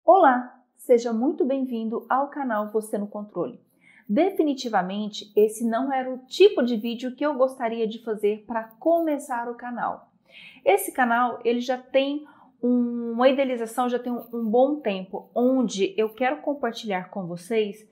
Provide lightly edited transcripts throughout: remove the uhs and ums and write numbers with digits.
Olá, seja muito bem-vindo ao canal Você no Controle. Definitivamente, esse não era o tipo de vídeo que eu gostaria de fazer para começar o canal. Esse canal ele já tem uma idealização, já tem um bom tempo, onde eu quero compartilhar com vocês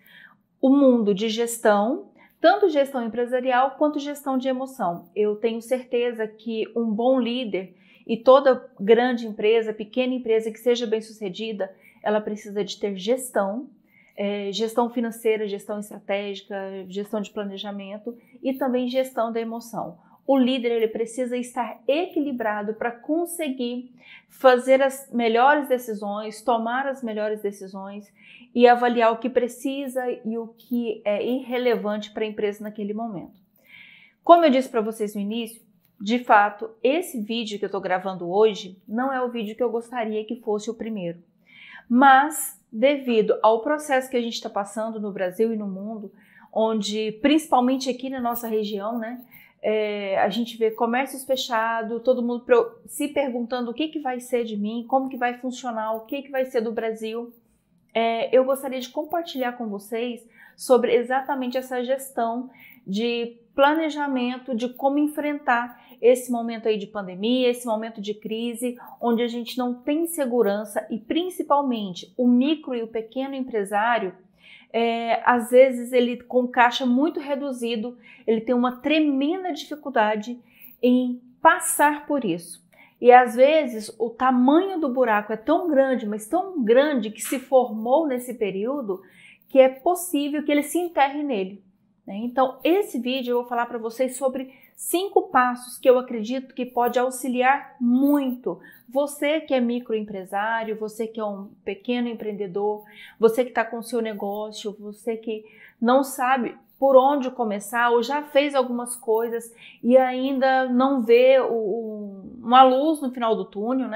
o mundo de gestão, tanto gestão empresarial quanto gestão de emoção. Eu tenho certeza que um bom líder e toda grande empresa, pequena empresa que seja bem-sucedida, ela precisa de ter gestão, gestão financeira, gestão estratégica, gestão de planejamento e também gestão da emoção. O líder ele precisa estar equilibrado para conseguir fazer as melhores decisões, tomar as melhores decisões e avaliar o que precisa e o que é irrelevante para a empresa naquele momento. Como eu disse para vocês no início, de fato, esse vídeo que eu estou gravando hoje não é o vídeo que eu gostaria que fosse o primeiro. Mas, devido ao processo que a gente está passando no Brasil e no mundo, onde, principalmente aqui na nossa região, a gente vê comércios fechados, todo mundo se perguntando o que vai ser de mim, como que vai funcionar, o que vai ser do Brasil. Eu gostaria de compartilhar com vocês sobre exatamente essa gestão de planejamento, de como enfrentar esse momento aí de pandemia, esse momento de crise, onde a gente não tem segurança e principalmente o micro e o pequeno empresário, às vezes ele com caixa muito reduzido, ele tem uma tremenda dificuldade em passar por isso. E às vezes o tamanho do buraco é tão grande, mas tão grande que se formou nesse período que é possível que ele se enterre nele. Então, esse vídeo eu vou falar para vocês sobre 5 passos que eu acredito que pode auxiliar muito você que é microempresário, você que é um pequeno empreendedor, você que está com o seu negócio, você que não sabe por onde começar ou já fez algumas coisas e ainda não vê uma luz no final do túnel,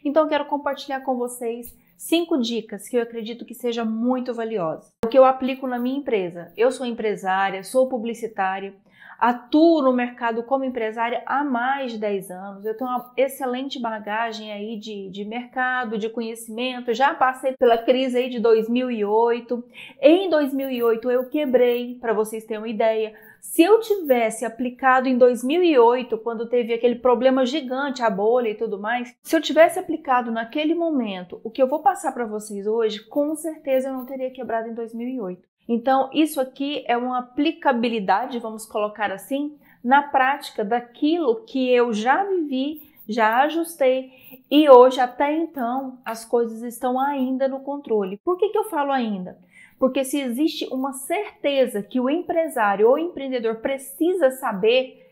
Então, eu quero compartilhar com vocês 5 dicas que eu acredito que seja muito valiosas. O que eu aplico na minha empresa. Eu sou empresária, sou publicitária, atuo no mercado como empresária há mais de 10 anos. Eu tenho uma excelente bagagem aí de mercado, de conhecimento. Já passei pela crise aí de 2008. Em 2008 eu quebrei, para vocês terem uma ideia. Se eu tivesse aplicado em 2008, quando teve aquele problema gigante, a bolha e tudo mais, se eu tivesse aplicado naquele momento o que eu vou passar para vocês hoje, com certeza eu não teria quebrado em 2008. Então, isso aqui é uma aplicabilidade, vamos colocar assim, na prática daquilo que eu já vivi, já ajustei e hoje, até então, as coisas estão ainda no controle. Por que eu falo ainda? Porque se existe uma certeza que o empresário ou empreendedor precisa saber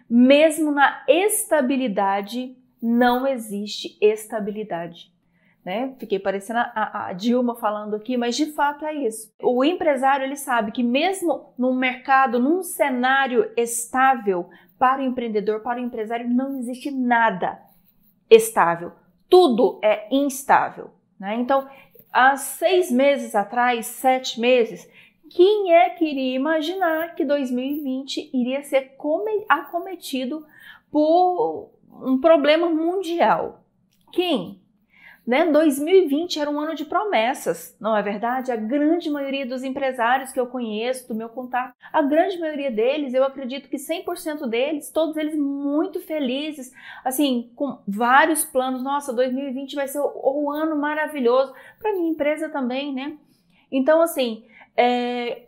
mesmo na estabilidade, não existe estabilidade. Fiquei parecendo a Dilma falando aqui, mas de fato é isso. O empresário ele sabe que mesmo num mercado, num cenário estável, para o empreendedor, para o empresário, não existe nada estável. Tudo é instável. Então, há 6 meses atrás, 7 meses, quem é que iria imaginar que 2020 iria ser acometido por um problema mundial? Quem? 2020 era um ano de promessas, não é verdade? A grande maioria dos empresários que eu conheço, do meu contato, a grande maioria deles, eu acredito que 100% deles, todos eles muito felizes, assim, com vários planos. Nossa, 2020 vai ser o ano maravilhoso, para minha empresa também, Então, assim,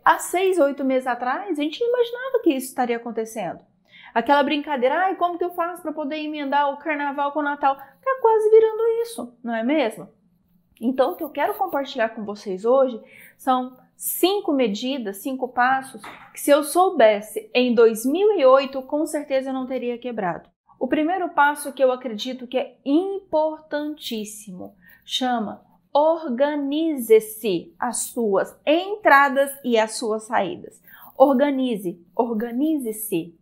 há 6, 8 meses atrás, a gente não imaginava que isso estaria acontecendo. Aquela brincadeira, como que eu faço para poder emendar o carnaval com o Natal? Tá quase virando isso, não é mesmo? Então, o que eu quero compartilhar com vocês hoje são 5 medidas, 5 passos, que se eu soubesse em 2008, com certeza eu não teria quebrado. O primeiro passo que eu acredito que é importantíssimo, chama organize-se as suas entradas e as suas saídas. Organize-se.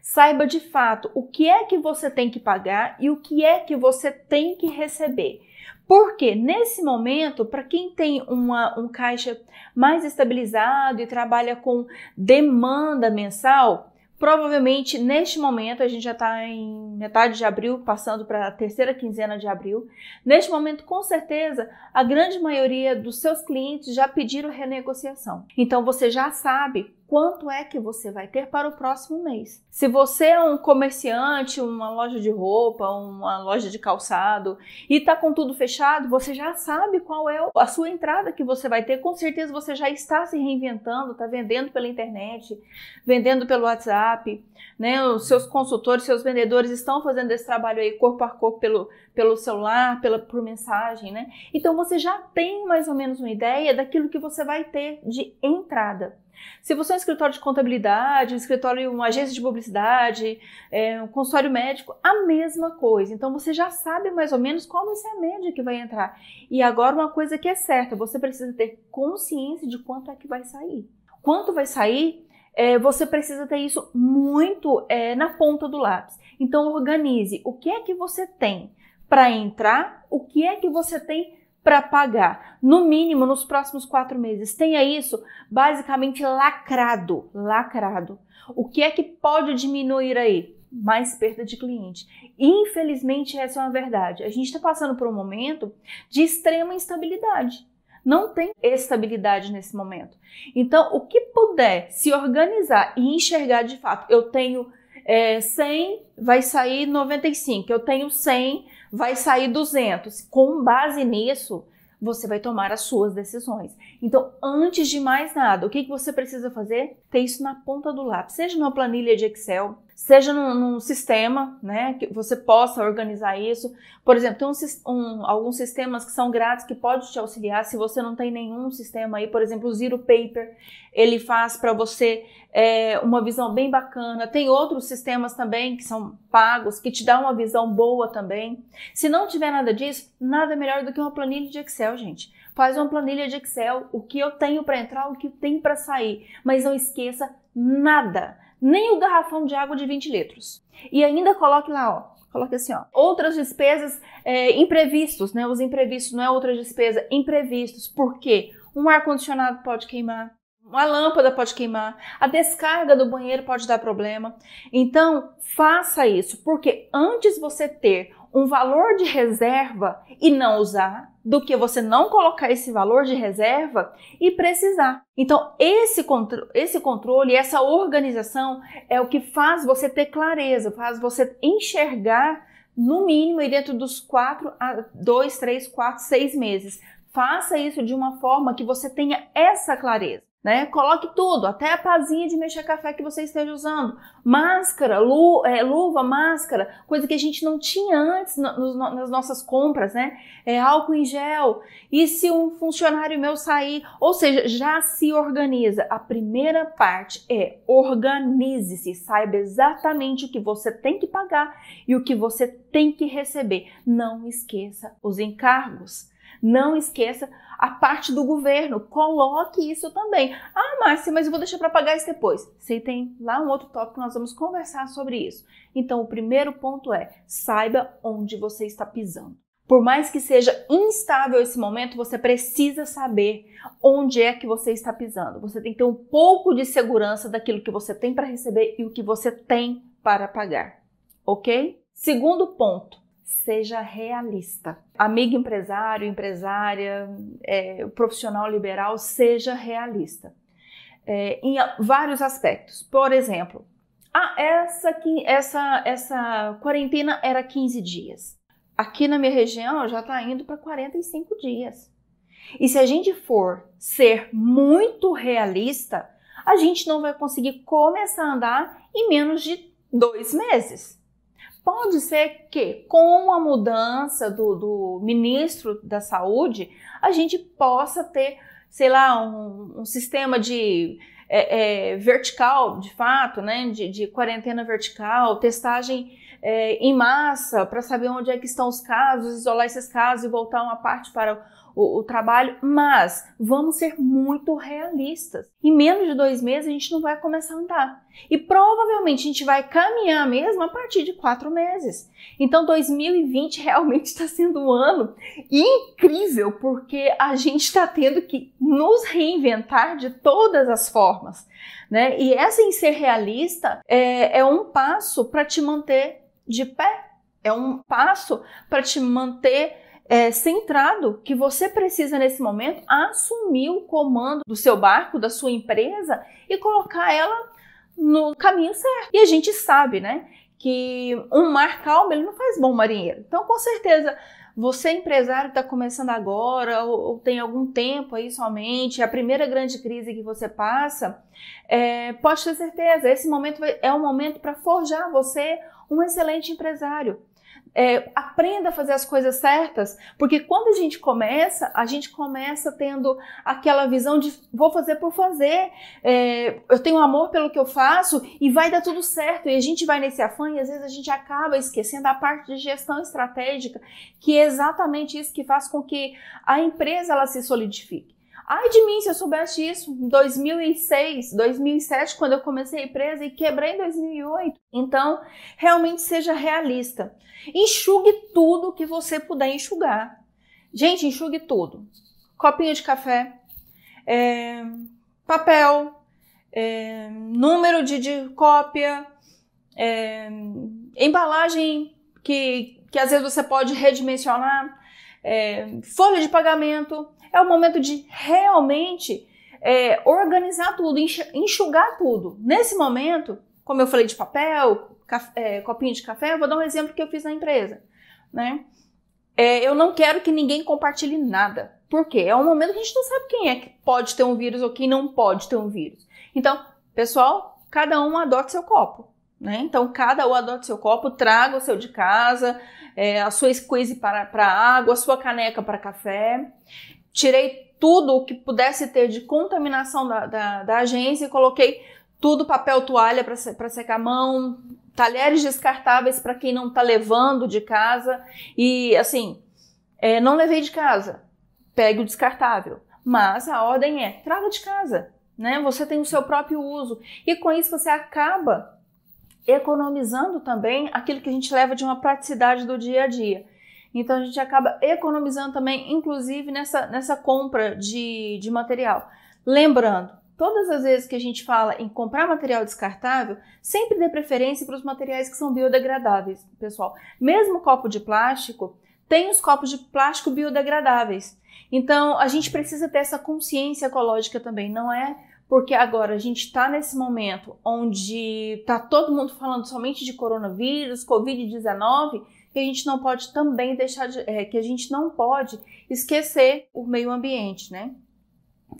Saiba de fato o que é que você tem que pagar e o que é que você tem que receber. Porque nesse momento, para quem tem um caixa mais estabilizado e trabalha com demanda mensal, Provavelmente, neste momento, a gente já está em metade de abril, passando para a terceira quinzena de abril. Neste momento, com certeza, a grande maioria dos seus clientes já pediram renegociação. Então, você já sabe quanto é que você vai ter para o próximo mês. Se você é um comerciante, uma loja de roupa, uma loja de calçado e está com tudo fechado, você já sabe qual é a sua entrada que você vai ter. Com certeza você já está se reinventando, está vendendo pela internet, vendendo pelo WhatsApp, né? Os seus consultores, seus vendedores estão fazendo esse trabalho aí corpo a corpo pelo celular, por mensagem, né? Então você já tem mais ou menos uma ideia daquilo que você vai ter de entrada. Se você é um escritório de contabilidade, um escritório, uma agência de publicidade, um consultório médico, a mesma coisa. Então você já sabe mais ou menos qual vai ser a média que vai entrar. E agora uma coisa que é certa, você precisa ter consciência de quanto é que vai sair. Quanto vai sair, você precisa ter isso muito na ponta do lápis. Então organize o que é que você tem para entrar, o que é que você tem para pagar, no mínimo nos próximos 4 meses. Tenha isso basicamente lacrado. O que é que pode diminuir aí? Mais perda de cliente. Infelizmente, essa é uma verdade. A gente está passando por um momento de extrema instabilidade. Não tem estabilidade nesse momento. Então, o que puder se organizar e enxergar de fato, eu tenho 100, vai sair 95, eu tenho 100, vai sair 200. Com base nisso, você vai tomar as suas decisões. Então, antes de mais nada, o que você precisa fazer? Ter isso na ponta do lápis, seja numa planilha de Excel, seja num sistema, né, que você possa organizar isso. Por exemplo, tem alguns sistemas que são grátis que podem te auxiliar. Se você não tem nenhum sistema aí, por exemplo, o Zero Paper, ele faz para você uma visão bem bacana. Tem outros sistemas também que são pagos, que te dão uma visão boa também. Se não tiver nada disso, nada melhor do que uma planilha de Excel, gente. Faz uma planilha de Excel, o que eu tenho para entrar, o que eu tenho para sair. Mas não esqueça nada, nem o garrafão de água de 20 litros. E ainda coloque lá, ó. Coloque assim, ó. Outras despesas imprevistos, né? Os imprevistos não é outra despesa, imprevistos. Por quê? Um ar-condicionado pode queimar. Uma lâmpada pode queimar, a descarga do banheiro pode dar problema. Então, faça isso, porque antes você ter um valor de reserva e não usar, do que você não colocar esse valor de reserva e precisar. Então, esse controle, essa organização é o que faz você ter clareza, faz você enxergar no mínimo e dentro dos 4 a 2, 3, 4, 6 meses. Faça isso de uma forma que você tenha essa clareza. Né? Coloque tudo, até a pazinha de mexer café que você esteja usando. Máscara, luva, máscara, coisa que a gente não tinha antes nas nossas compras, né? Álcool em gel. E se um funcionário meu sair? Ou seja, já se organiza. A primeira parte é organize-se, saiba exatamente o que você tem que pagar e o que você tem que receber. Não esqueça os encargos. Não esqueça a parte do governo, coloque isso também. Ah, Márcia, mas eu vou deixar para pagar isso depois. Você tem lá um outro tópico que nós vamos conversar sobre isso. Então, o primeiro ponto é, saiba onde você está pisando. Por mais que seja instável esse momento, você precisa saber onde é que você está pisando. Você tem que ter um pouco de segurança daquilo que você tem para receber e o que você tem para pagar, ok? Segundo ponto. Seja realista. Amigo empresário, empresária, profissional liberal, seja realista. Em vários aspectos. Por exemplo, essa quarentena era 15 dias. Aqui na minha região já está indo para 45 dias. E se a gente for ser muito realista, a gente não vai conseguir começar a andar em menos de 2 meses. Pode ser que, com a mudança do ministro da Saúde, a gente possa ter, sei lá, um sistema de vertical, de fato, né, de quarentena vertical, testagem em massa, para saber onde é que estão os casos, isolar esses casos e voltar uma parte para o trabalho, mas vamos ser muito realistas. Em menos de 2 meses a gente não vai começar a andar. E provavelmente a gente vai caminhar mesmo a partir de 4 meses. Então 2020 realmente está sendo um ano incrível, porque a gente está tendo que nos reinventar de todas as formas, né? E essa em ser realista é um passo para te manter de pé. É um passo para te manter centrado, que você precisa nesse momento assumir o comando do seu barco, da sua empresa e colocar ela no caminho certo. E a gente sabe, né, que um mar calmo ele não faz bom marinheiro. Então, com certeza, você empresário está começando agora ou tem algum tempo aí somente, a primeira grande crise que você passa, pode ter certeza, esse momento é um momento para forjar você um excelente empresário. Aprenda a fazer as coisas certas, porque quando a gente começa tendo aquela visão de vou fazer por fazer, eu tenho amor pelo que eu faço e vai dar tudo certo, e a gente vai nesse afã e às vezes a gente acaba esquecendo a parte de gestão estratégica, que é exatamente isso que faz com que a empresa ela se solidifique. Ai de mim se eu soubesse isso em 2006, 2007, quando eu comecei a empresa e quebrei em 2008. Então, realmente seja realista. Enxugue tudo que você puder enxugar. Gente, enxugue tudo. Copinho de café, papel, número de cópia, embalagem que às vezes você pode redimensionar, folha de pagamento. É o momento de realmente organizar tudo, enxugar tudo. Nesse momento, como eu falei de papel, copinho de café, eu vou dar um exemplo que eu fiz na empresa, né? Eu não quero que ninguém compartilhe nada. Por quê? É um momento que a gente não sabe quem é que pode ter um vírus ou quem não pode ter um vírus. Então, pessoal, cada um adote seu copo, né? Então, cada um adote seu copo, traga o seu de casa, a sua squeeze para água, a sua caneca para café. Tirei tudo o que pudesse ter de contaminação da agência e coloquei tudo, papel toalha para secar a mão, talheres descartáveis para quem não está levando de casa. E assim, não levei de casa, pegue o descartável. Mas a ordem é, traga de casa, né? Você tem o seu próprio uso. E com isso você acaba economizando também aquilo que a gente leva de uma praticidade do dia a dia. Então, a gente acaba economizando também, inclusive, nessa compra de material. Lembrando, todas as vezes que a gente fala em comprar material descartável, sempre dê preferência para os materiais que são biodegradáveis, pessoal. Mesmo copo de plástico, tem os copos de plástico biodegradáveis. Então, a gente precisa ter essa consciência ecológica também. Não é porque agora a gente está nesse momento onde está todo mundo falando somente de coronavírus, Covid-19, que a gente não pode também deixar que a gente não pode esquecer o meio ambiente, né?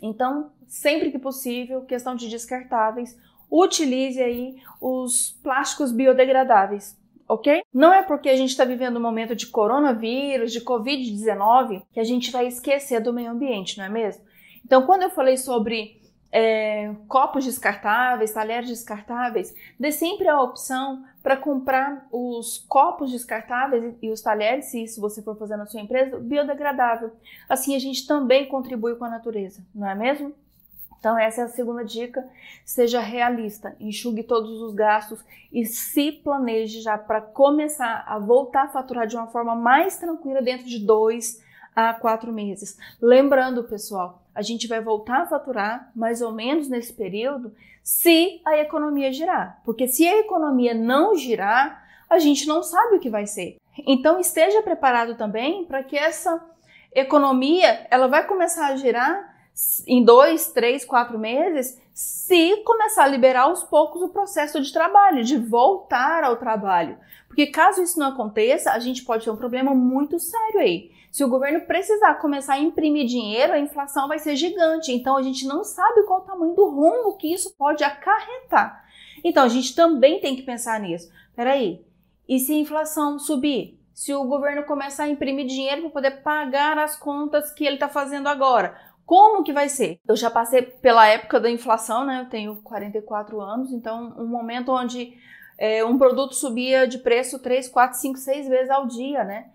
Então, sempre que possível, questão de descartáveis, utilize aí os plásticos biodegradáveis, ok? Não é porque a gente está vivendo um momento de coronavírus, de Covid-19, que a gente vai esquecer do meio ambiente, não é mesmo? Então, quando eu falei sobre copos descartáveis, talheres descartáveis, dê sempre a opção para comprar os copos descartáveis e os talheres, se isso você for fazer na sua empresa, biodegradável. Assim a gente também contribui com a natureza, não é mesmo? Então essa é a segunda dica, seja realista, enxugue todos os gastos e se planeje já para começar a voltar a faturar de uma forma mais tranquila dentro de 2 a 4 meses. Lembrando, pessoal, a gente vai voltar a faturar mais ou menos nesse período se a economia girar. Porque se a economia não girar, a gente não sabe o que vai ser. Então esteja preparado também para que essa economia ela vai começar a girar em 2, 3, 4 meses se começar a liberar aos poucos o processo de trabalho, de voltar ao trabalho. Porque caso isso não aconteça, a gente pode ter um problema muito sério aí. Se o governo precisar começar a imprimir dinheiro, a inflação vai ser gigante. Então, a gente não sabe qual o tamanho do rumo que isso pode acarretar. Então, a gente também tem que pensar nisso. Peraí, e se a inflação subir? Se o governo começar a imprimir dinheiro para poder pagar as contas que ele está fazendo agora? Como que vai ser? Eu já passei pela época da inflação, né? Eu tenho 44 anos, então um momento onde um produto subia de preço 3, 4, 5, 6 vezes ao dia, né?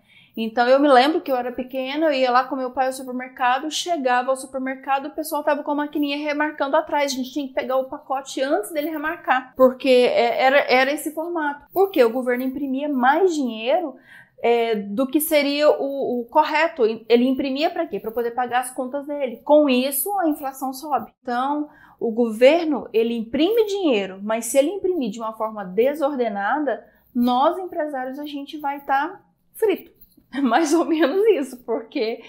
Então eu me lembro que eu era pequena, eu ia lá com meu pai ao supermercado, chegava ao supermercado, o pessoal tava com a maquininha remarcando atrás, a gente tinha que pegar o pacote antes dele remarcar, porque era esse formato. Porque o governo imprimia mais dinheiro do que seria o correto. Ele imprimia para quê? Para poder pagar as contas dele. Com isso, a inflação sobe. Então, o governo, ele imprime dinheiro, mas se ele imprimir de uma forma desordenada, nós, empresários, a gente vai estar frito. Mais ou menos isso, porque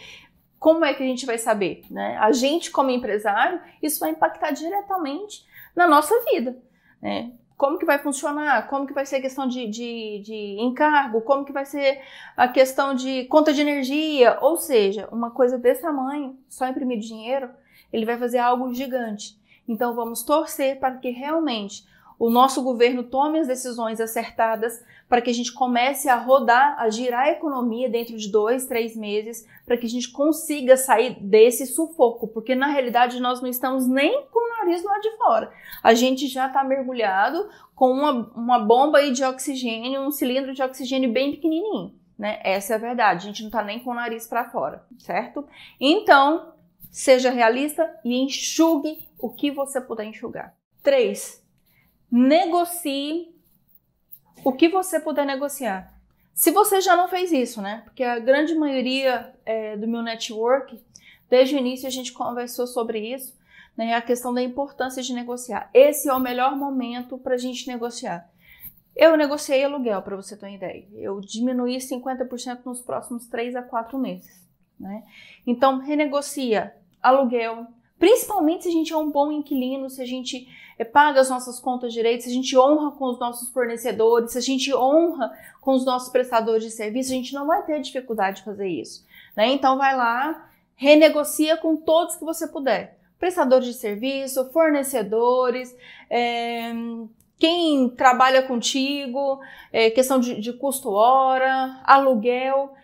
como é que a gente vai saber, né? A gente, como empresário, isso vai impactar diretamente na nossa vida, né? Como que vai funcionar? Como que vai ser a questão de encargo? Como que vai ser a questão de conta de energia? Ou seja, uma coisa desse tamanho, só imprimir dinheiro, ele vai fazer algo gigante. Então vamos torcer para que realmente o nosso governo tome as decisões acertadas para que a gente comece a rodar, a girar a economia dentro de 2, 3 meses, para que a gente consiga sair desse sufoco, porque na realidade nós não estamos nem com o nariz lá de fora. A gente já está mergulhado com uma bomba aí de oxigênio, um cilindro de oxigênio bem pequenininho, né? Essa é a verdade, a gente não está nem com o nariz para fora, certo? Então, seja realista e enxugue o que você puder enxugar. 3. Negocie o que você puder negociar. Se você já não fez isso, né? Porque a grande maioria do meu network, desde o início a gente conversou sobre isso, né? A questão da importância de negociar. Esse é o melhor momento para a gente negociar. Eu negociei aluguel, para você ter uma ideia. Eu diminuí 50% nos próximos 3 a 4 meses, né? Então, renegocia aluguel, principalmente se a gente é um bom inquilino, se a gente paga as nossas contas direito, se a gente honra com os nossos fornecedores, se a gente honra com os nossos prestadores de serviço, a gente não vai ter dificuldade de fazer isso, né? Então vai lá, renegocia com todos que você puder. Prestadores de serviço, fornecedores, quem trabalha contigo, questão de custo hora, aluguel.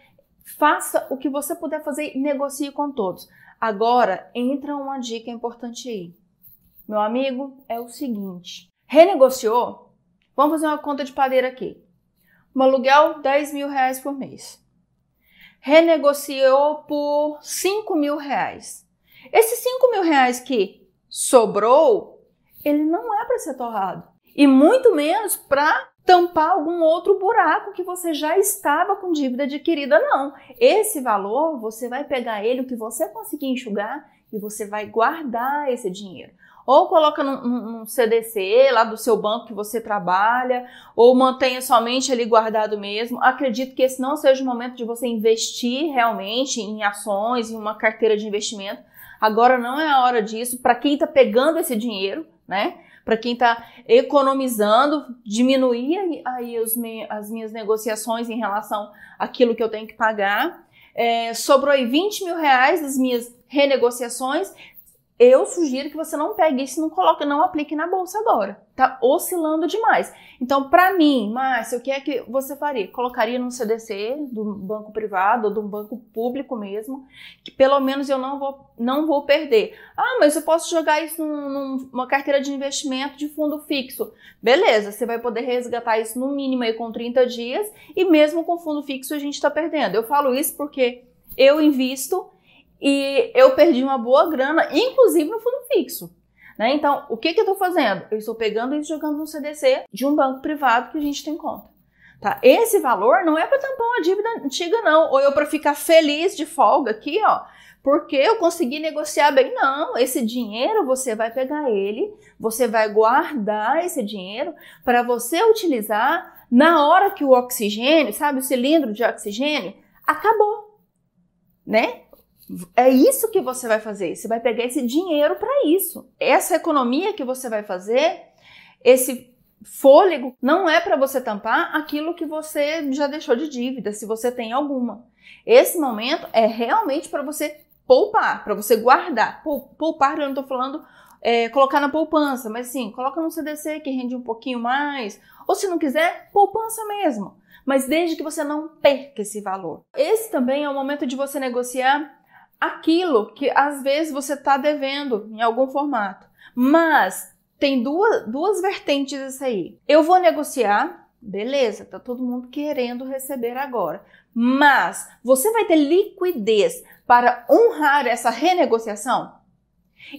Faça o que você puder fazer e negocie com todos. Agora, entra uma dica importante aí. Meu amigo, é o seguinte. Renegociou? Vamos fazer uma conta de padeira aqui. Um aluguel, 10 mil reais por mês. Renegociou por 5 mil reais. Esses 5 mil reais que sobrou, ele não é para ser torrado. E muito menos para tampar algum outro buraco que você já estava com dívida adquirida, não. Esse valor, você vai pegar ele, o que você conseguir enxugar, e você vai guardar esse dinheiro. Ou coloca num CDC lá do seu banco que você trabalha, ou mantenha somente ali guardado mesmo. Acredito que esse não seja o momento de você investir realmente em ações, em uma carteira de investimento. Agora não é a hora disso. Para quem está pegando esse dinheiro, né? Para quem está economizando, diminuir aí as minhas negociações em relação àquilo que eu tenho que pagar. Sobrou aí 20 mil reais das minhas renegociações. Eu sugiro que você não pegue isso e não aplique na bolsa agora. Tá oscilando demais. Então, para mim, Márcia, o que é que você faria? Colocaria num CDC, do banco privado ou do banco público mesmo, que pelo menos eu não vou perder. Ah, mas eu posso jogar isso numa carteira de investimento de fundo fixo. Beleza, você vai poder resgatar isso no mínimo aí com 30 dias e mesmo com fundo fixo a gente está perdendo. Eu falo isso porque eu invisto e eu perdi uma boa grana, inclusive no fundo fixo, né? Então, o que eu estou fazendo? Eu estou pegando isso e jogando no CDC de um banco privado que a gente tem conta. Tá? Esse valor não é para tampar uma dívida antiga, não. Ou eu para ficar feliz de folga aqui, ó, porque eu consegui negociar bem. Não, esse dinheiro você vai pegar ele, você vai guardar esse dinheiro para você utilizar na hora que o oxigênio, sabe, o cilindro de oxigênio, acabou, né? É isso que você vai fazer, você vai pegar esse dinheiro para isso. Essa economia que você vai fazer, esse fôlego, não é para você tampar aquilo que você já deixou de dívida, se você tem alguma. Esse momento é realmente para você poupar, para você guardar. Poupar, eu não estou falando colocar na poupança, mas sim, coloca no CDC que rende um pouquinho mais, ou se não quiser, poupança mesmo. Mas desde que você não perca esse valor. Esse também é o momento de você negociar aquilo que às vezes você está devendo em algum formato. Mas tem duas vertentes isso aí. Eu vou negociar Beleza, tá todo mundo querendo receber agora. Mas você vai ter liquidez para honrar essa renegociação?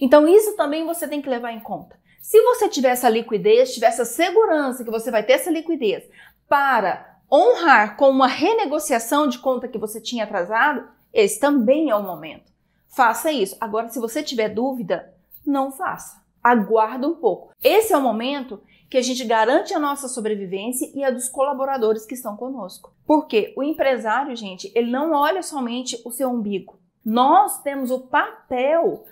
Então isso também você tem que levar em conta. Se você tiver essa liquidez, tiver essa segurança que você vai ter essa liquidez para honrar com uma renegociação de conta que você tinha atrasado, esse também é o momento. Faça isso. Agora, se você tiver dúvida, não faça. Aguarda um pouco. Esse é o momento que a gente garante a nossa sobrevivência e a dos colaboradores que estão conosco. Porque o empresário, gente, ele não olha somente o seu umbigo. Nós temos o papel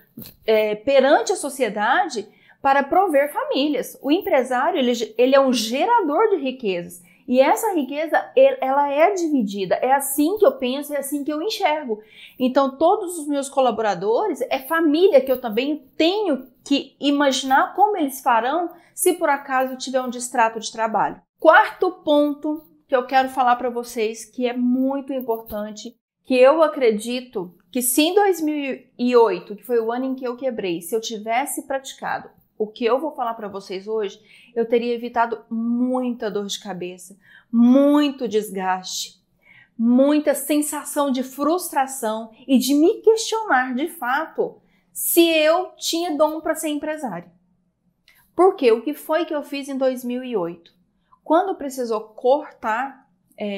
perante a sociedade para prover famílias. O empresário, ele é um gerador de riquezas. E essa riqueza, ela é dividida. É assim que eu penso, é assim que eu enxergo. Então, todos os meus colaboradores, é família que eu também tenho que imaginar como eles farão se por acaso tiver um distrato de trabalho. Quarto ponto que eu quero falar para vocês, que é muito importante, que eu acredito que se em 2008, que foi o ano em que eu quebrei, se eu tivesse praticado o que eu vou falar para vocês hoje, eu teria evitado muita dor de cabeça, muito desgaste, muita sensação de frustração e de me questionar de fato se eu tinha dom para ser empresária. Porque o que foi que eu fiz em 2008? Quando precisou cortar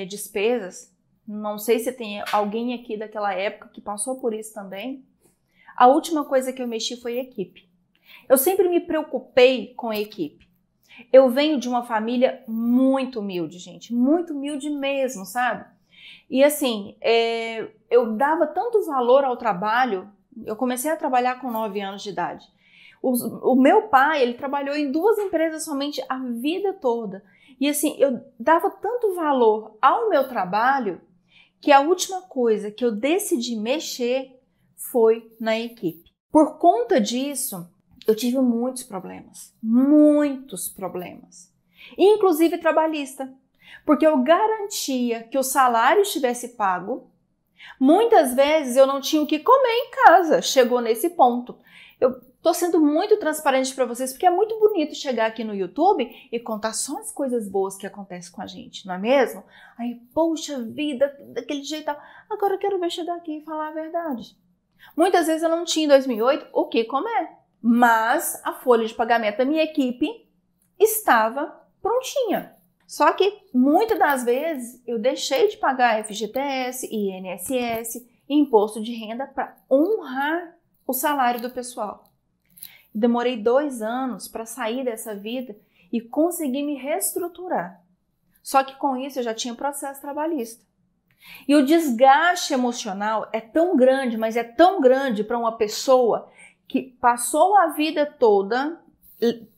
despesas, não sei se tem alguém aqui daquela época que passou por isso também, a última coisa que eu mexi foi equipe. Eu sempre me preocupei com a equipe. Eu venho de uma família muito humilde, gente. Muito humilde mesmo, sabe? E assim, eu dava tanto valor ao trabalho. Eu comecei a trabalhar com 9 anos de idade. O meu pai, ele trabalhou em 2 empresas somente a vida toda. E assim, eu dava tanto valor ao meu trabalho que a última coisa que eu decidi mexer foi na equipe. Por conta disso, eu tive muitos problemas, inclusive trabalhista, porque eu garantia que o salário estivesse pago. Muitas vezes eu não tinha o que comer em casa, chegou nesse ponto. Eu tô sendo muito transparente para vocês, porque é muito bonito chegar aqui no YouTube e contar só as coisas boas que acontecem com a gente, não é mesmo? Aí, poxa vida, daquele jeito, agora eu quero ver chegar aqui e falar a verdade. Muitas vezes eu não tinha em 2008 o que comer. Mas a folha de pagamento da minha equipe estava prontinha. Só que muitas das vezes eu deixei de pagar FGTS, INSS e imposto de renda para honrar o salário do pessoal. Demorei 2 anos para sair dessa vida e conseguir me reestruturar. Só que com isso eu já tinha processo trabalhista. E o desgaste emocional é tão grande, mas é tão grande para uma pessoa que passou a vida toda,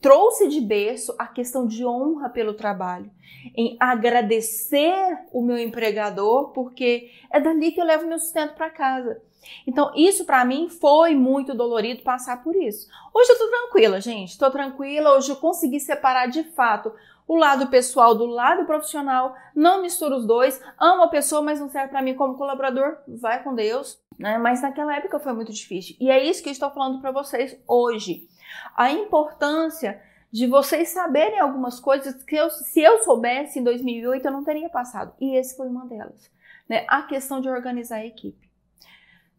trouxe de berço a questão de honra pelo trabalho, em agradecer o meu empregador, porque é dali que eu levo meu sustento para casa. Então, isso para mim foi muito dolorido passar por isso. Hoje eu tô tranquila, gente, tô tranquila, hoje eu consegui separar de fato o lado pessoal do lado profissional, não misturo os dois, amo a pessoa, mas não serve para mim como colaborador, vai com Deus, né? Mas naquela época foi muito difícil. E é isso que eu estou falando para vocês hoje. A importância de vocês saberem algumas coisas que se eu soubesse em 2008 eu não teria passado. E esse foi uma delas, né? A questão de organizar a equipe.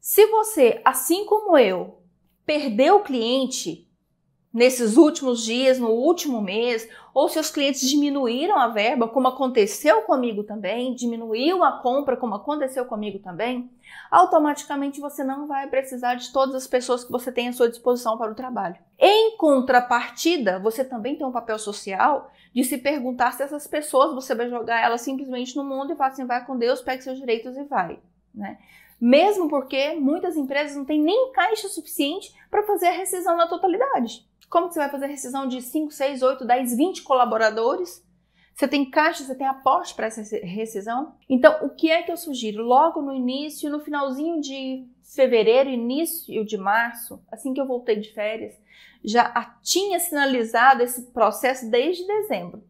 Se você, assim como eu, perdeu o cliente nesses últimos dias, no último mês, ou seus clientes diminuíram a verba, como aconteceu comigo também, diminuiu a compra, como aconteceu comigo também, automaticamente você não vai precisar de todas as pessoas que você tem à sua disposição para o trabalho. Em contrapartida, você também tem um papel social de se perguntar se essas pessoas, você vai jogar elas simplesmente no mundo e falar assim, vai com Deus, pegue seus direitos e vai, né? Mesmo porque muitas empresas não têm nem caixa suficiente para fazer a rescisão na totalidade. Como que você vai fazer rescisão de 5, 6, 8, 10, 20 colaboradores? Você tem caixa, você tem aporte para essa rescisão? Então, o que é que eu sugiro? Logo no início, no finalzinho de fevereiro, início de março, assim que eu voltei de férias, já tinha sinalizado esse processo desde dezembro,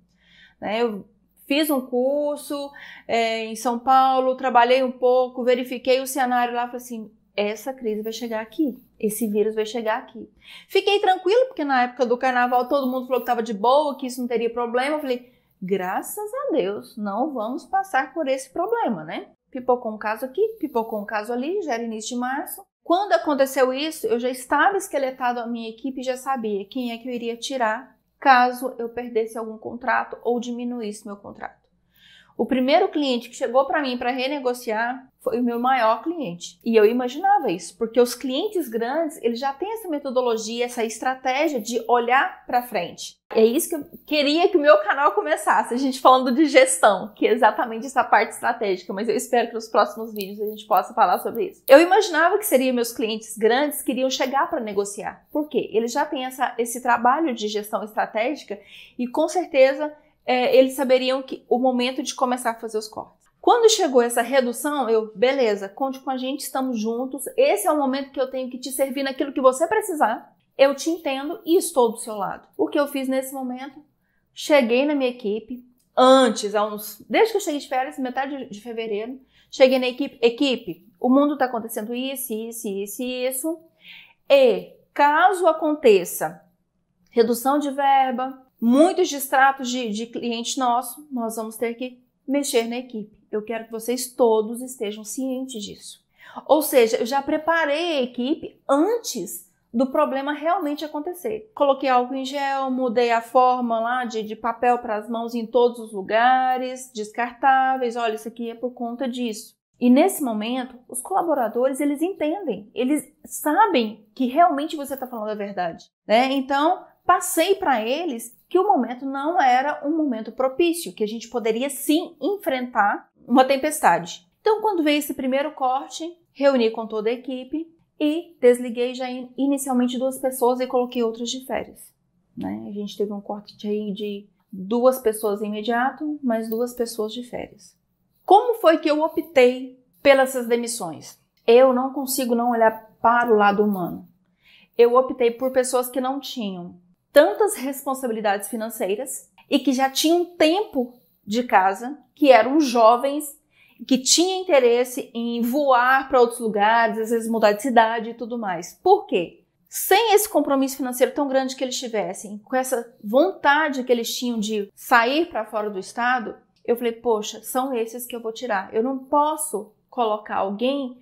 né? Eu fiz um curso em São Paulo, trabalhei um pouco, verifiquei o cenário lá e falei assim, essa crise vai chegar aqui, esse vírus vai chegar aqui. Fiquei tranquila, porque na época do carnaval todo mundo falou que estava de boa, que isso não teria problema. Eu falei, Graças a Deus, não vamos passar por esse problema, né? Pipocou um caso aqui, pipocou um caso ali, já era início de março. Quando aconteceu isso, eu já estava esqueletado a minha equipe e já sabia quem é que eu iria tirar caso eu perdesse algum contrato ou diminuísse meu contrato. O primeiro cliente que chegou para mim para renegociar foi o meu maior cliente. E eu imaginava isso, porque os clientes grandes, eles já têm essa metodologia, essa estratégia de olhar para frente. É isso que eu queria que o meu canal começasse, a gente falando de gestão, que é exatamente essa parte estratégica, mas eu espero que nos próximos vídeos a gente possa falar sobre isso. Eu imaginava que seriam meus clientes grandes que iriam chegar para negociar. Por quê? Eles já têm esse trabalho de gestão estratégica e com certeza eles saberiam que o momento de começar a fazer os cortes. Quando chegou essa redução, beleza, conte com a gente, estamos juntos, esse é o momento que eu tenho que te servir naquilo que você precisar, eu te entendo e estou do seu lado. O que eu fiz nesse momento? Cheguei na minha equipe, desde que eu cheguei de férias, metade de fevereiro, cheguei na equipe, o mundo está acontecendo isso, e caso aconteça redução de verba, muitos distratos de cliente nosso, nós vamos ter que mexer na equipe. Eu quero que vocês todos estejam cientes disso. Ou seja, eu já preparei a equipe antes do problema realmente acontecer. Coloquei álcool em gel, mudei a forma lá de papel para as mãos em todos os lugares, descartáveis. Olha, isso aqui é por conta disso. E nesse momento, os colaboradores, eles entendem, eles sabem que realmente você está falando a verdade, né? Então, passei para eles que o momento não era um momento propício, que a gente poderia sim enfrentar uma tempestade. Então, quando veio esse primeiro corte, reuni com toda a equipe e desliguei já inicialmente 2 pessoas e coloquei outras de férias, né? A gente teve um corte de 2 pessoas imediato, mais 2 pessoas de férias. Como foi que eu optei pelas demissões? Eu não consigo não olhar para o lado humano. Eu optei por pessoas que não tinham tantas responsabilidades financeiras e que já tinham tempo de casa, que eram jovens, que tinham interesse em voar para outros lugares, às vezes mudar de cidade e tudo mais. Por quê? Sem esse compromisso financeiro tão grande que eles tivessem, com essa vontade que eles tinham de sair para fora do estado, eu falei, poxa, são esses que eu vou tirar. Eu não posso colocar alguém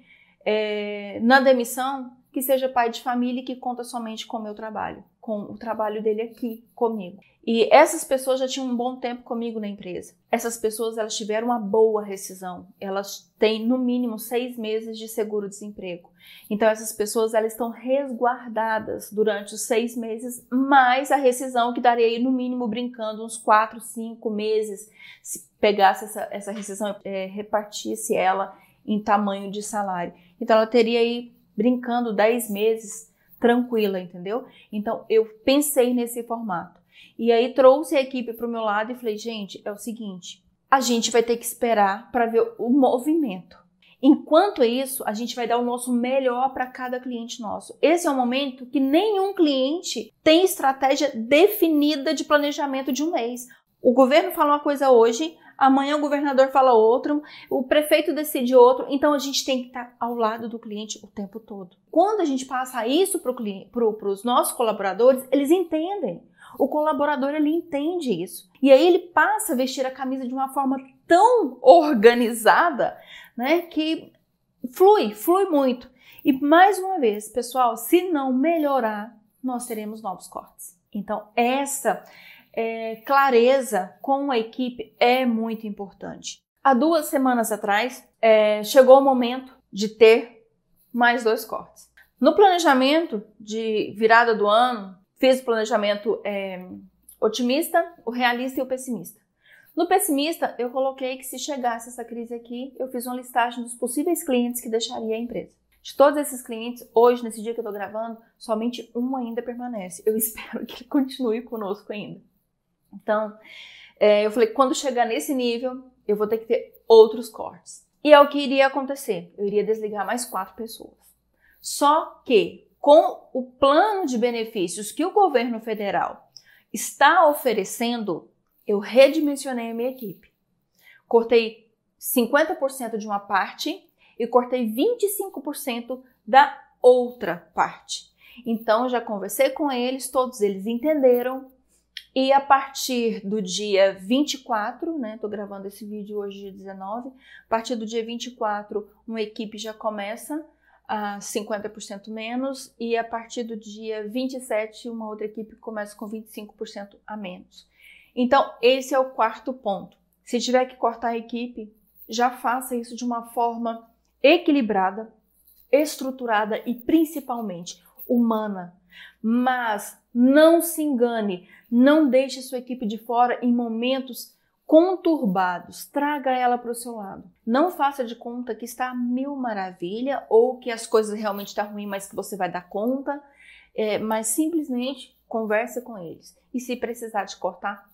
na demissão que seja pai de família e que conta somente com o meu trabalho, com o trabalho dele aqui comigo. E essas pessoas já tinham um bom tempo comigo na empresa. Essas pessoas, elas tiveram uma boa rescisão. Elas têm, no mínimo, 6 meses de seguro-desemprego. Então, essas pessoas, elas estão resguardadas durante os 6 meses, mais a rescisão, que daria, no mínimo, brincando, uns 4, 5 meses, se pegasse essa rescisão, repartisse ela em tamanho de salário. Então, ela teria aí, brincando, 10 meses, tranquila, entendeu? Então, eu pensei nesse formato. E aí trouxe a equipe para o meu lado e falei, gente, é o seguinte, a gente vai ter que esperar para ver o movimento. Enquanto isso, a gente vai dar o nosso melhor para cada cliente nosso. Esse é um momento que nenhum cliente tem estratégia definida de planejamento de um mês. O governo fala uma coisa hoje, amanhã o governador fala outra, o prefeito decide outro, então a gente tem que estar ao lado do cliente o tempo todo. Quando a gente passa isso para os nossos colaboradores, eles entendem. O colaborador, ele entende isso. E aí ele passa a vestir a camisa de uma forma tão organizada, né, que flui muito. E mais uma vez, pessoal, se não melhorar, nós teremos novos cortes. Então, essa clareza com a equipe é muito importante. Há 2 semanas atrás, chegou o momento de ter mais 2 cortes. No planejamento de virada do ano, fiz o planejamento otimista, o realista e o pessimista. No pessimista, eu coloquei que se chegasse essa crise aqui, eu fiz uma listagem dos possíveis clientes que deixaria a empresa. De todos esses clientes, hoje, nesse dia que eu estou gravando, somente um ainda permanece. Eu espero que ele continue conosco ainda. Então, eu falei que quando chegar nesse nível, eu vou ter que ter outros cortes. E é o que iria acontecer. Eu iria desligar mais 4 pessoas. Só que, com o plano de benefícios que o governo federal está oferecendo, eu redimensionei a minha equipe. Cortei 50% de uma parte e cortei 25% da outra parte. Então, já conversei com eles, todos eles entenderam E a partir do dia 24, né, tô gravando esse vídeo hoje, dia 19, a partir do dia 24, uma equipe já começa a 50% menos, e a partir do dia 27, uma outra equipe começa com 25% a menos. Então, esse é o quarto ponto. Se tiver que cortar a equipe, já faça isso de uma forma equilibrada, estruturada e principalmente humana. Mas não se engane, não deixe sua equipe de fora em momentos conturbados, traga ela para o seu lado. Não faça de conta que está a mil maravilha ou que as coisas realmente estão ruins, mas que você vai dar conta, mas simplesmente converse com eles. E se precisar de cortar,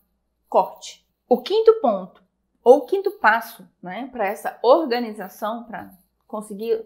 corte. O quinto ponto, ou o quinto passo, né, para essa organização, para conseguir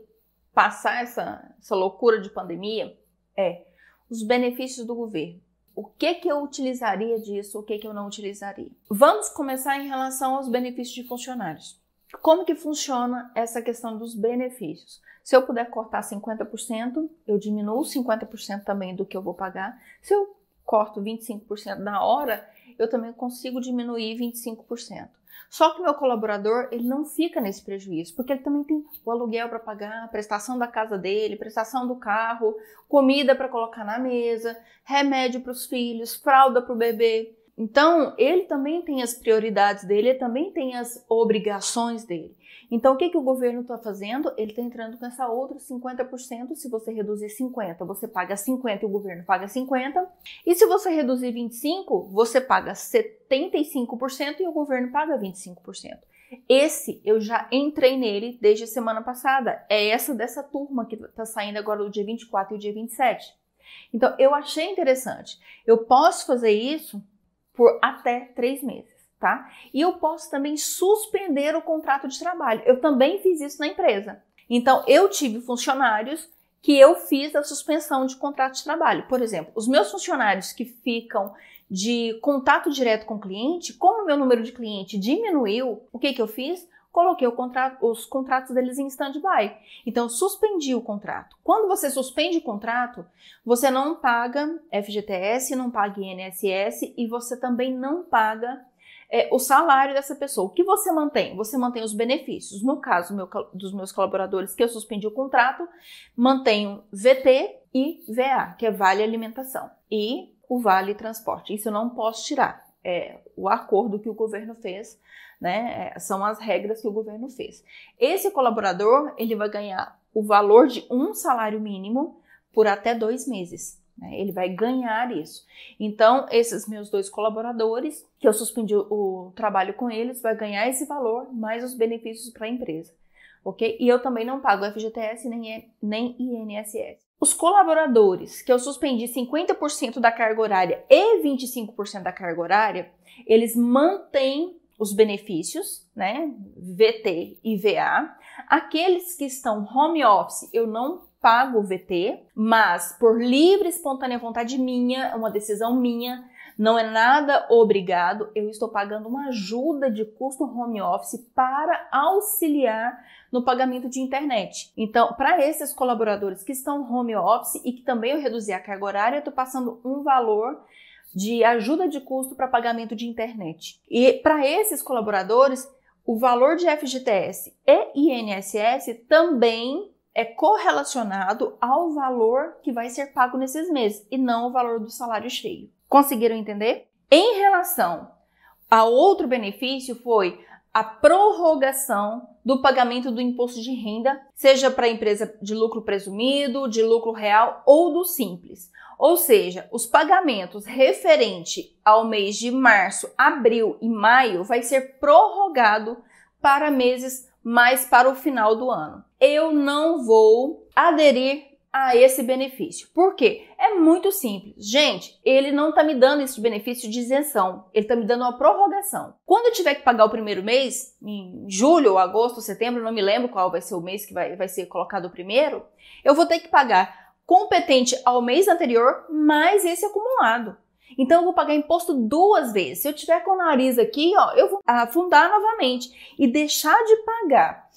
passar essa loucura de pandemia, é os benefícios do governo. O que eu utilizaria disso, o que eu não utilizaria? Vamos começar em relação aos benefícios de funcionários. Como que funciona essa questão dos benefícios? Se eu puder cortar 50%, eu diminuo 50% também do que eu vou pagar. Se eu corto 25% na hora, eu também consigo diminuir 25%. Só que o meu colaborador, ele não fica nesse prejuízo, porque ele também tem o aluguel para pagar, a prestação da casa dele, prestação do carro, comida para colocar na mesa, remédio para os filhos, fralda para o bebê. Então, ele também tem as prioridades dele, ele também tem as obrigações dele. Então, o que o governo está fazendo? Ele está entrando com essa outra 50%. Se você reduzir 50%, você paga 50% e o governo paga 50%. E se você reduzir 25%, você paga 75% e o governo paga 25%. Esse, eu já entrei nele desde a semana passada. É dessa turma que está saindo agora o dia 24 e o dia 27. Então, eu achei interessante. Eu posso fazer isso por até 3 meses. Tá? E eu posso também suspender o contrato de trabalho. Eu também fiz isso na empresa. Então, eu tive funcionários que eu fiz a suspensão de contrato de trabalho. Por exemplo, os meus funcionários que ficam de contato direto com o cliente, como o meu número de cliente diminuiu, o que eu fiz? Coloquei os contratos deles em stand-by. Então, eu suspendi o contrato. Quando você suspende o contrato, você não paga FGTS, não paga INSS e você também não paga o salário dessa pessoa. O que você mantém? Você mantém os benefícios. No caso dos meus colaboradores que eu suspendi o contrato, mantenho VT e VA, que é Vale Alimentação, e o Vale Transporte. Isso eu não posso tirar. É o acordo que o governo fez, né? São as regras que o governo fez. Esse colaborador, ele vai ganhar o valor de um salário mínimo por até 2 meses. Ele vai ganhar isso. Então, esses meus 2 colaboradores, que eu suspendi o trabalho com eles, vai ganhar esse valor, mais os benefícios para a empresa, ok? E eu também não pago FGTS nem INSS. Os colaboradores, que eu suspendi 50% da carga horária e 25% da carga horária, eles mantêm os benefícios, né? VT e VA. Aqueles que estão home office, eu não pago o VT, mas por livre e espontânea vontade minha, uma decisão minha, não é nada obrigado, eu estou pagando uma ajuda de custo home office para auxiliar no pagamento de internet. Então, para esses colaboradores que estão home office e que também eu reduzi a carga horária, eu estou passando um valor de ajuda de custo para pagamento de internet. E para esses colaboradores, o valor de FGTS e INSS também é correlacionado ao valor que vai ser pago nesses meses e não o valor do salário cheio. Conseguiram entender? Em relação a outro benefício foi a prorrogação do pagamento do imposto de renda, seja para a empresa de lucro presumido, de lucro real ou do simples. Ou seja, os pagamentos referente ao mês de março, abril e maio vai ser prorrogado para meses mais para o final do ano. Eu não vou aderir a esse benefício. Por quê? É muito simples. Gente, ele não está me dando esse benefício de isenção. Ele está me dando uma prorrogação. Quando eu tiver que pagar o primeiro mês, em julho, agosto, setembro, não me lembro qual vai ser o mês que vai ser colocado o primeiro, eu vou ter que pagar competente ao mês anterior mais esse acumulado. Então, eu vou pagar imposto 2 vezes. Se eu tiver com o nariz aqui, ó, eu vou afundar novamente e deixar de pagar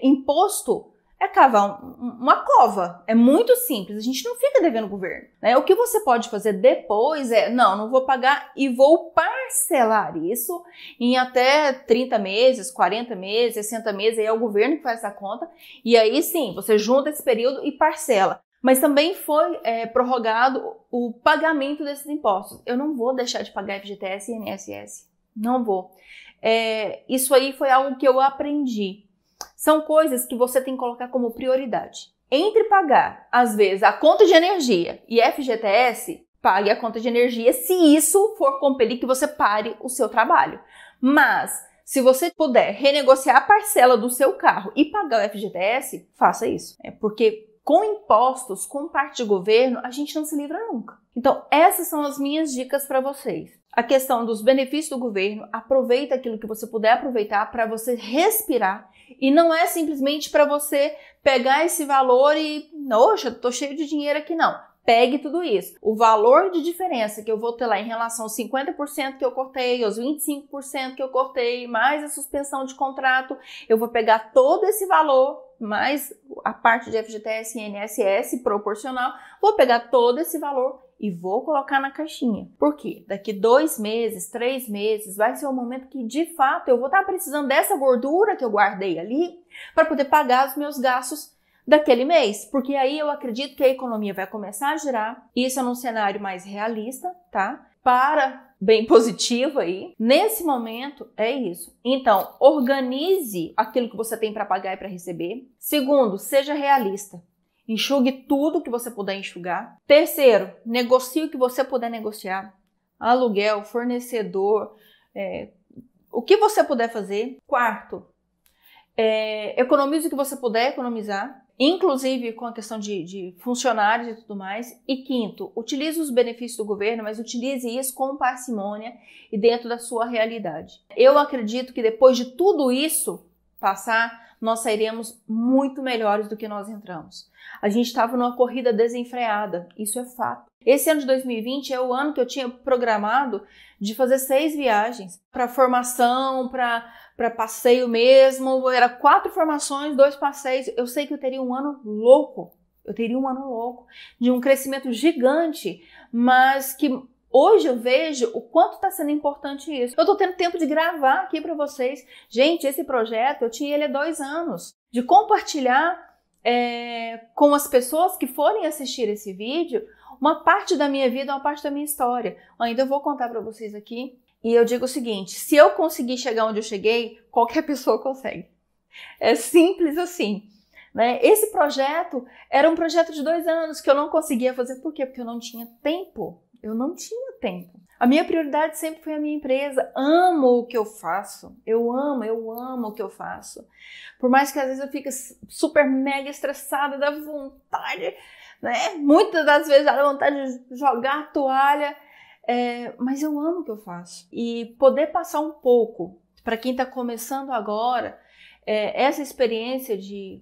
imposto é cavar uma cova. É muito simples, a gente não fica devendo o governo, né? O que você pode fazer depois é, não vou pagar e vou parcelar isso em até 30 meses, 40 meses, 60 meses, aí é o governo que faz essa conta, e aí sim, você junta esse período e parcela. Mas também foi prorrogado o pagamento desses impostos. Eu não vou deixar de pagar FGTS e INSS, não vou. Isso aí foi algo que eu aprendi. São coisas que você tem que colocar como prioridade. Entre pagar, às vezes, a conta de energia e FGTS, pague a conta de energia se isso for compelir que você pare o seu trabalho. Mas, se você puder renegociar a parcela do seu carro e pagar o FGTS, faça isso. Porque com impostos, com parte de governo, a gente não se livra nunca. Então, essas são as minhas dicas para vocês. A questão dos benefícios do governo, aproveita aquilo que você puder aproveitar para você respirar. E não é simplesmente para você pegar esse valor e, nossa, tô cheio de dinheiro aqui, não. Pegue tudo isso. O valor de diferença que eu vou ter lá em relação aos 50% que eu cortei, aos 25% que eu cortei, mais a suspensão de contrato, eu vou pegar todo esse valor, mais a parte de FGTS e INSS proporcional, vou pegar todo esse valor e vou colocar na caixinha. Por quê? Daqui 2 meses, 3 meses, vai ser o momento que, de fato, eu vou estar precisando dessa gordura que eu guardei ali para poder pagar os meus gastos daquele mês. Porque aí eu acredito que a economia vai começar a girar. Isso é num cenário mais realista, tá? Para bem positivo aí. Nesse momento, é isso. Então, organize aquilo que você tem para pagar e para receber. Segundo, seja realista. Enxugue tudo que você puder enxugar. Terceiro, negocie o que você puder negociar. Aluguel, fornecedor, o que você puder fazer. Quarto, economize o que você puder economizar, inclusive com a questão de funcionários e tudo mais. E quinto, utilize os benefícios do governo, mas utilize isso com parcimônia e dentro da sua realidade. Eu acredito que depois de tudo isso passar, nós sairemos muito melhores do que nós entramos. A gente estava numa corrida desenfreada, isso é fato. Esse ano de 2020 é o ano que eu tinha programado de fazer 6 viagens para formação, para passeio mesmo. Era 4 formações, 2 passeios. Eu sei que eu teria um ano louco. De um crescimento gigante, mas que hoje eu vejo o quanto está sendo importante isso. Eu estou tendo tempo de gravar aqui para vocês. Gente, esse projeto, eu tinha ele há 2 anos. De compartilhar com as pessoas que forem assistir esse vídeo uma parte da minha vida, uma parte da minha história. Ainda eu vou contar para vocês aqui. E eu digo o seguinte, se eu conseguir chegar onde eu cheguei, qualquer pessoa consegue. É simples assim. Né? Esse projeto era um projeto de 2 anos que eu não conseguia fazer. Por quê? Porque eu não tinha tempo. Eu não tinha tempo. A minha prioridade sempre foi a minha empresa. Amo o que eu faço. Eu amo o que eu faço. Por mais que às vezes eu fique super mega estressada, dá vontade, né? Muitas das vezes dá vontade de jogar a toalha. Mas eu amo o que eu faço. E poder passar um pouco, para quem está começando agora, essa experiência de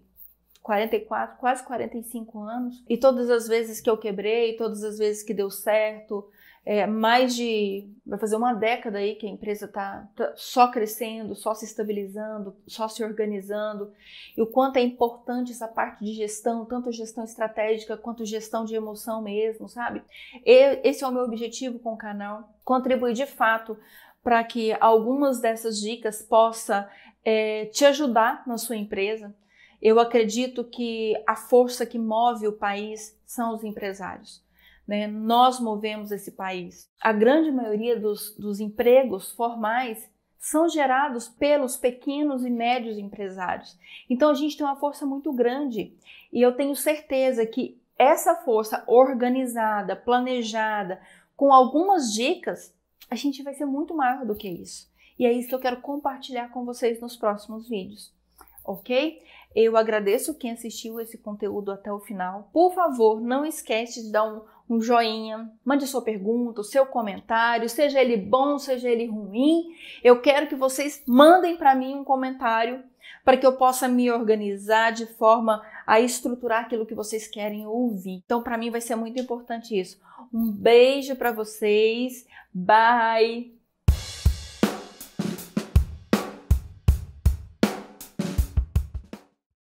44, quase 45 anos, e todas as vezes que eu quebrei, todas as vezes que deu certo, vai fazer 1 década aí que a empresa tá só crescendo, só se estabilizando, só se organizando, e o quanto é importante essa parte de gestão, tanto gestão estratégica quanto gestão de emoção mesmo, sabe? Esse é o meu objetivo com o canal, contribuir de fato para que algumas dessas dicas possa te ajudar na sua empresa. Eu acredito que a força que move o país são os empresários. Né? Nós movemos esse país. A grande maioria dos empregos formais são gerados pelos pequenos e médios empresários. Então a gente tem uma força muito grande e eu tenho certeza que essa força organizada, planejada, com algumas dicas, a gente vai ser muito maior do que isso. E é isso que eu quero compartilhar com vocês nos próximos vídeos. Ok? Eu agradeço quem assistiu esse conteúdo até o final. Por favor, não esquece de dar um joinha, mande sua pergunta, o seu comentário, seja ele bom, seja ele ruim. Eu quero que vocês mandem para mim um comentário para que eu possa me organizar de forma a estruturar aquilo que vocês querem ouvir. Então, para mim vai ser muito importante isso. Um beijo para vocês. Bye!